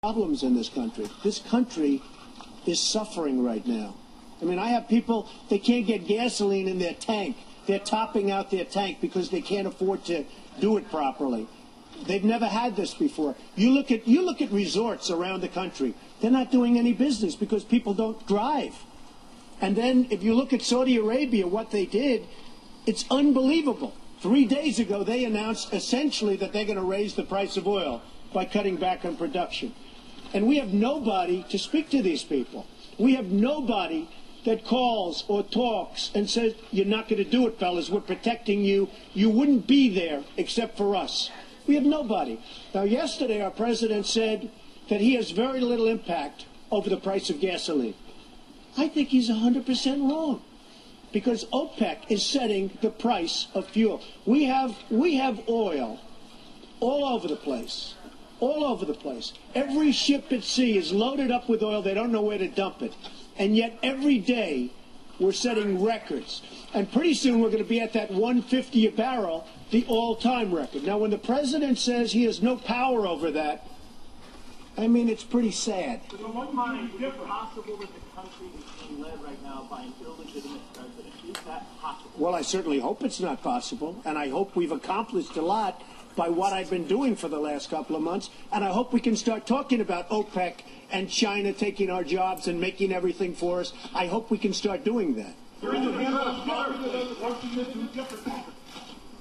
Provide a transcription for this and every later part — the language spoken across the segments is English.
Problems in this country. This country is suffering right now. I mean, I have people, they can't get gasoline in their tank. They're topping out their tank because they can't afford to do it properly. They've never had this before. You look at resorts around the country. They're not doing any business because people don't drive. And then if you look at Saudi Arabia, what they did, it's unbelievable. 3 days ago, they announced essentially that they're going to raise the price of oil by cutting back on production. And we have nobody to speak to these people. We have nobody that calls or talks and says, you're not going to do it, fellas. We're protecting you. You wouldn't be there except for us. We have nobody. Now, yesterday, our president said that he has very little impact over the price of gasoline. I think he's 100% wrong, because OPEC is setting the price of fuel. We have oil all over the place. All over the place. Every ship at sea is loaded up with oil. They don't know where to dump it. And yet every day we're setting records. And pretty soon we're going to be at that 150 a barrel, the all-time record. Now, when the president says he has no power over that, I mean, it's pretty sad. So what might be possible that the country is being led right now by an illegitimate president? Is that possible? Well, I certainly hope it's not possible. And I hope we've accomplished a lot by what I've been doing for the last couple of months, and I hope we can start talking about OPEC and China taking our jobs and making everything for us. I hope we can start doing that.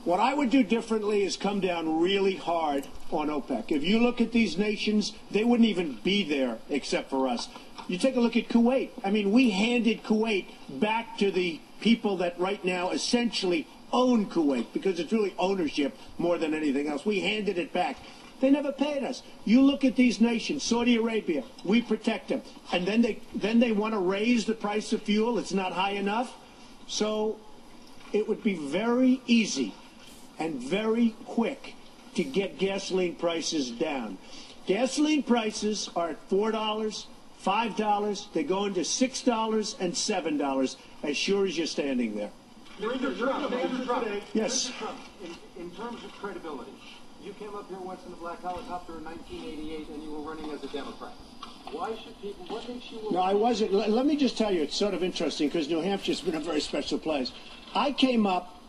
What I would do differently is come down really hard on OPEC. If you look at these nations, they wouldn't even be there except for us. You take a look at Kuwait. I mean, we handed Kuwait back to the people that right now essentially own Kuwait, because it's really ownership more than anything else. We handed it back. They never paid us. You look at these nations, Saudi Arabia, we protect them. And then they want to raise the price of fuel. It's not high enough. So it would be very easy and very quick to get gasoline prices down. Gasoline prices are at $4, $5. They're going to $6 and $7 as sure as you're standing there. Mr. Trump, yes. Mr. Trump, in terms of credibility, you came up here once in a black helicopter in 1988 and you were running as a Democrat. Why should people, what makes you... No, I wasn't. Let me just tell you, it's sort of interesting because New Hampshire's been a very special place. I came up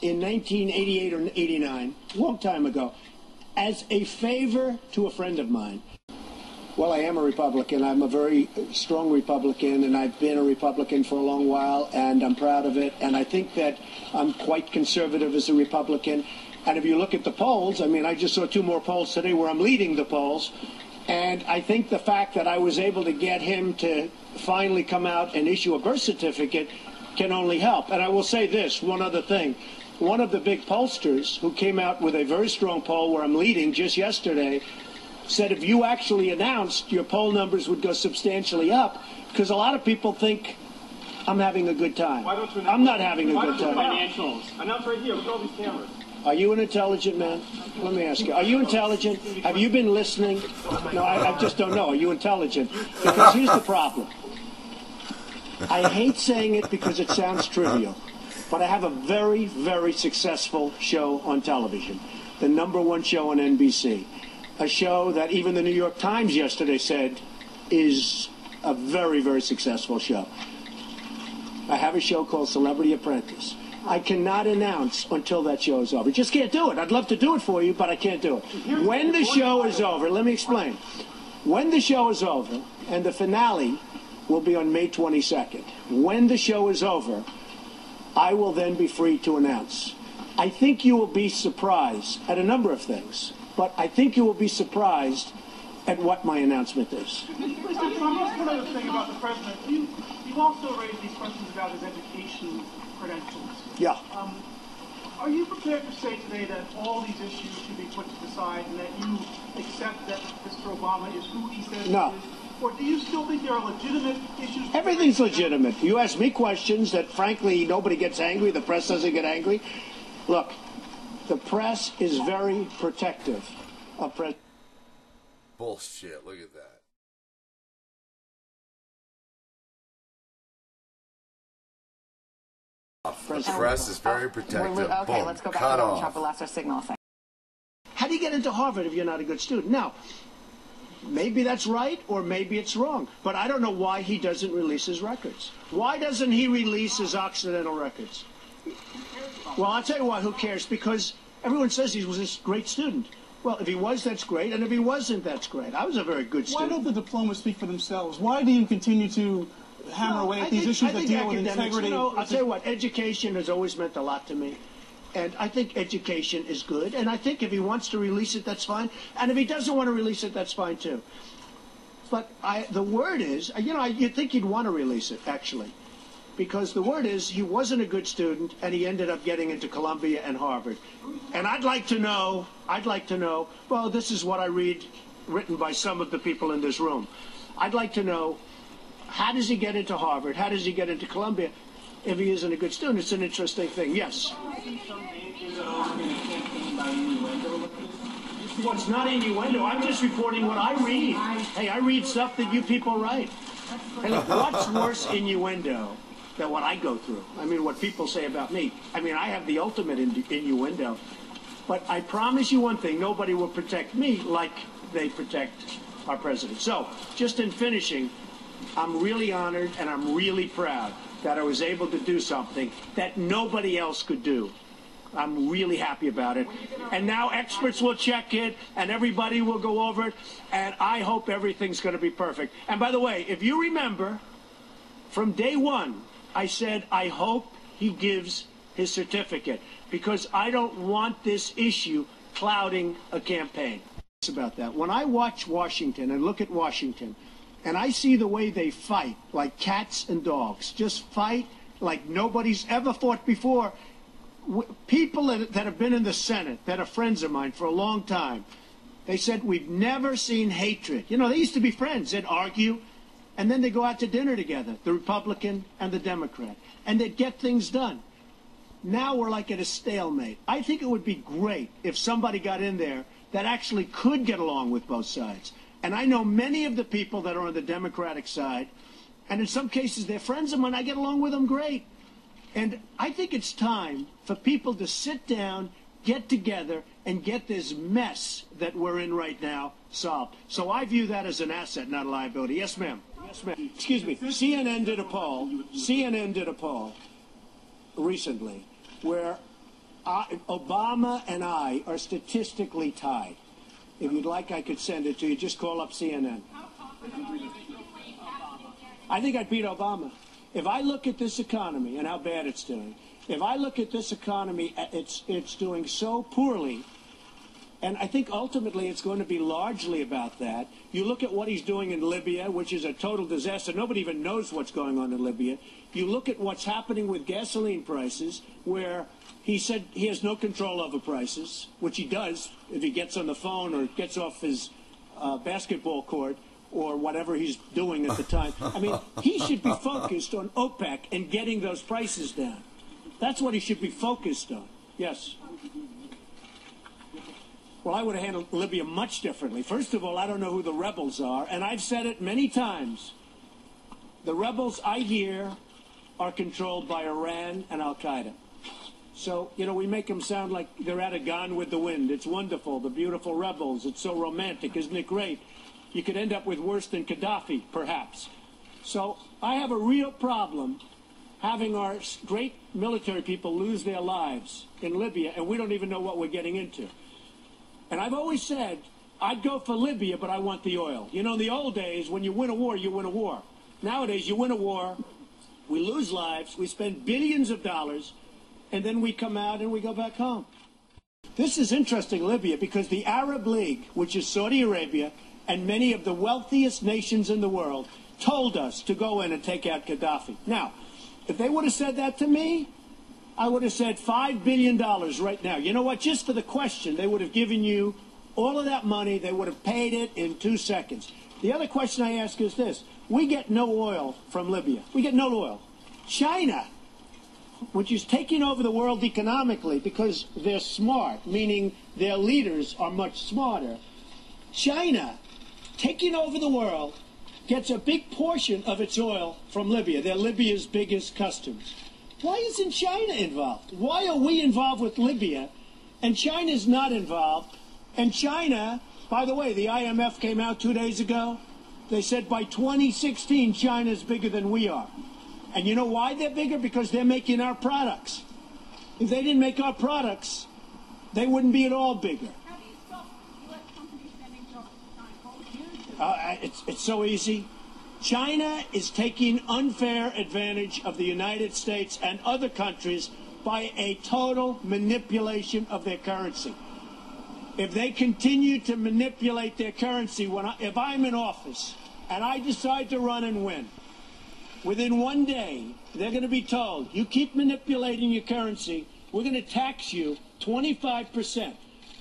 in 1988 or 89, a long time ago, as a favor to a friend of mine. Well, I am a Republican. I'm a very strong Republican, and I've been a Republican for a long while, and I'm proud of it. And I think that I'm quite conservative as a Republican. And if you look at the polls, I mean, I just saw 2 more polls today where I'm leading the polls. And I think the fact that I was able to get him to finally come out and issue a birth certificate can only help. And I will say this, one other thing. One of the big pollsters who came out with a very strong poll where I'm leading just yesterday said if you actually announced, your poll numbers would go substantially up, because a lot of people think I'm having a good time. Why don't you I'm not having a good time. Financials. Announce right here. Look at all these cameras. Are you an intelligent man? Let me ask you. Are you intelligent? Have you been listening? No, I just don't know. Are you intelligent? Because here's the problem. I hate saying it because it sounds trivial, but I have a very, very successful show on television, the #1 show on NBC. A show that even the New York Times yesterday said is a very, very successful show. I have a show called Celebrity Apprentice. I cannot announce until that show is over. Just can't do it. I'd love to do it for you, but I can't do it. When the show is over, let me explain. When the show is over, and the finale will be on May 22nd, when the show is over, I will then be free to announce. I think you will be surprised at a number of things. But I think you will be surprised at what my announcement is. Mr. Trump, one other thing about the president. You've also raised these questions about his education credentials. Yeah. Are you prepared to say today that all these issues should be put to the side and that you accept that Mr. Obama is who he says No. he is? Or do you still think there are legitimate issues? Everything's legitimate. You ask me questions that, frankly, nobody gets angry. The press doesn't get angry. Look. The press is very protective of press. Bullshit. Look at that. The press is very protective. Okay, boom, let's go back cut to off. the last signal thing. How do you get into Harvard if you're not a good student? Now, maybe that's right or maybe it's wrong. But I don't know why he doesn't release his records. Why doesn't he release his Occidental records? Well, I'll tell you why, who cares? Because everyone says he was this great student. Well, if he was, that's great, and if he wasn't, that's great. I was a very good student. Why don't the diplomas speak for themselves? Why do you continue to hammer away at these issues that deal with integrity? You know, I'll tell you what, education has always meant a lot to me. And I think education is good. And I think if he wants to release it, that's fine. And if he doesn't want to release it, that's fine too. But the word is, you know, you'd think he'd want to release it, actually. Because the word is he wasn't a good student and he ended up getting into Columbia and Harvard. And I'd like to know, well, this is what I read written by some of the people in this room. I'd like to know, how does he get into Harvard? How does he get into Columbia if he isn't a good student? It's an interesting thing. Yes? Well, it's not innuendo. I'm just reporting what I read. Hey, I read stuff that you people write. Hey, look, what's worse innuendo than what I go through? I mean, what people say about me. I mean, I have the ultimate innuendo. But I promise you one thing, nobody will protect me like they protect our president. So, just in finishing, I'm really honored and I'm really proud that I was able to do something that nobody else could do. I'm really happy about it. And now experts will check it, and everybody will go over it, and I hope everything's going to be perfect. And by the way, if you remember, from day one, I said, I hope he gives his certificate, because I don't want this issue clouding a campaign. It's about that. When I watch Washington and look at Washington, and I see the way they fight, like cats and dogs, just fight like nobody's ever fought before. People that have been in the Senate, that are friends of mine for a long time, they said, we've never seen hatred. You know, they used to be friends. They'd argue, and then they'd go out to dinner together, the Republican and the Democrat, and they'd get things done. Now we're like at a stalemate. I think it would be great if somebody got in there that actually could get along with both sides. And I know many of the people that are on the Democratic side, and in some cases they're friends of mine. I get along with them great. And I think it's time for people to sit down, get together, and get this mess that we're in right now solved. So I view that as an asset, not a liability. Yes, ma'am. Yes, ma'am. Excuse me. CNN did a poll recently where Obama and I are statistically tied. If you'd like, I could send it to you. Just call up CNN. I think I'd beat Obama. If I look at this economy and how bad it's doing, if I look at this economy, it's doing so poorly, and I think ultimately it's going to be largely about that. You look at what he's doing in Libya, which is a total disaster. Nobody even knows what's going on in Libya. You look at what's happening with gasoline prices, where he said he has no control over prices, which he does if he gets on the phone or gets off his basketball court or whatever he's doing at the time. I mean, he should be focused on OPEC and getting those prices down. That's what he should be focused on. Yes. Well, I would have handled Libya much differently. First of all, I don't know who the rebels are, and I've said it many times. The rebels I hear are controlled by Iran and Al-Qaeda. So, you know, we make them sound like they're at a Gone with the Wind. It's wonderful, the beautiful rebels. It's so romantic. Isn't it great? You could end up with worse than Gaddafi, perhaps. So I have a real problem having our great military people lose their lives in Libya, and we don't even know what we're getting into. And I've always said, I'd go for Libya, but I want the oil. You know, in the old days, when you win a war, you win a war. Nowadays, you win a war, we lose lives, we spend billions of dollars, and then we come out and we go back home. This is interesting, Libya, because the Arab League, which is Saudi Arabia, and many of the wealthiest nations in the world told us to go in and take out Gaddafi. Now, if they would have said that to me, I would have said $5 billion right now. You know what? Just for the question, they would have given you all of that money. They would have paid it in 2 seconds. The other question I ask is this. We get no oil from Libya. We get no oil. China, which is taking over the world economically because they're smart, meaning their leaders are much smarter. China, taking over the world, gets a big portion of its oil from Libya. They're Libya's biggest customers. Why isn't China involved? Why are we involved with Libya and China's not involved? And China By the way, the IMF came out 2 days ago. They said by 2016, China's bigger than we are. And you know why they're bigger? Because they're making our products. If they didn't make our products, they wouldn't be at all bigger. How do you stop U.S. companies sending jobs to China? It's so easy. China is taking unfair advantage of the United States and other countries by a total manipulation of their currency. If they continue to manipulate their currency, if I'm in office and I decide to run and win, within 1 day, they're going to be told, you keep manipulating your currency, we're going to tax you 25%.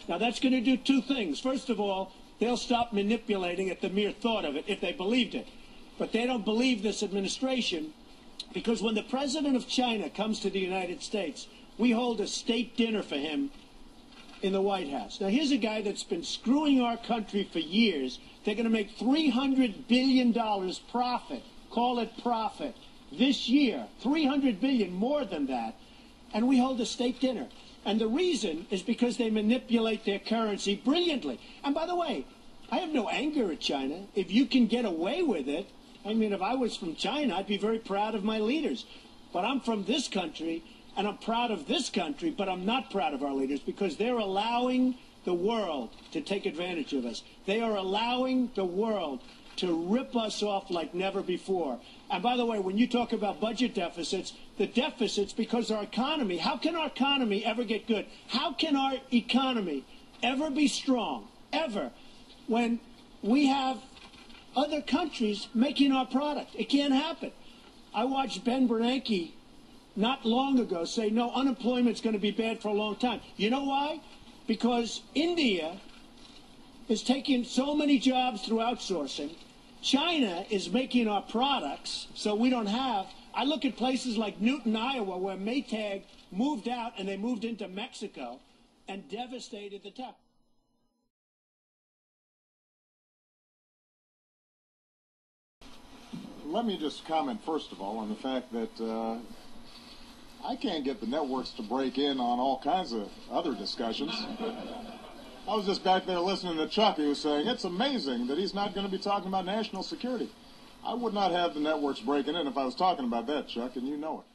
Now, that's going to do two things. First of all, they'll stop manipulating at the mere thought of it if they believed it. But they don't believe this administration because when the president of China comes to the United States, we hold a state dinner for him in the White House. Now, here's a guy that's been screwing our country for years. They're going to make $300 billion profit. Call it profit. This year, $300 billion, more than that. And we hold a state dinner. And the reason is because they manipulate their currency brilliantly. And by the way, I have no anger at China. If you can get away with it, I mean, if I was from China, I'd be very proud of my leaders. But I'm from this country, and I'm proud of this country, but I'm not proud of our leaders because they're allowing the world to take advantage of us. They are allowing the world to rip us off like never before. And by the way, when you talk about budget deficits, the deficits because our economy, how can our economy ever get good? How can our economy ever be strong, ever, when we have other countries making our product? It can't happen. I watched Ben Bernanke not long ago say, no, unemployment's going to be bad for a long time. You know why? Because India is taking so many jobs through outsourcing. China is making our products, so we don't have. I look at places like Newton, Iowa, where Maytag moved out and they moved into Mexico and devastated the town. Let me just comment, first of all, on the fact that I can't get the networks to break in on all kinds of other discussions. I was just back there listening to Chuck. He was saying, it's amazing that he's not going to be talking about national security. I would not have the networks breaking in if I was talking about that, Chuck, and you know it.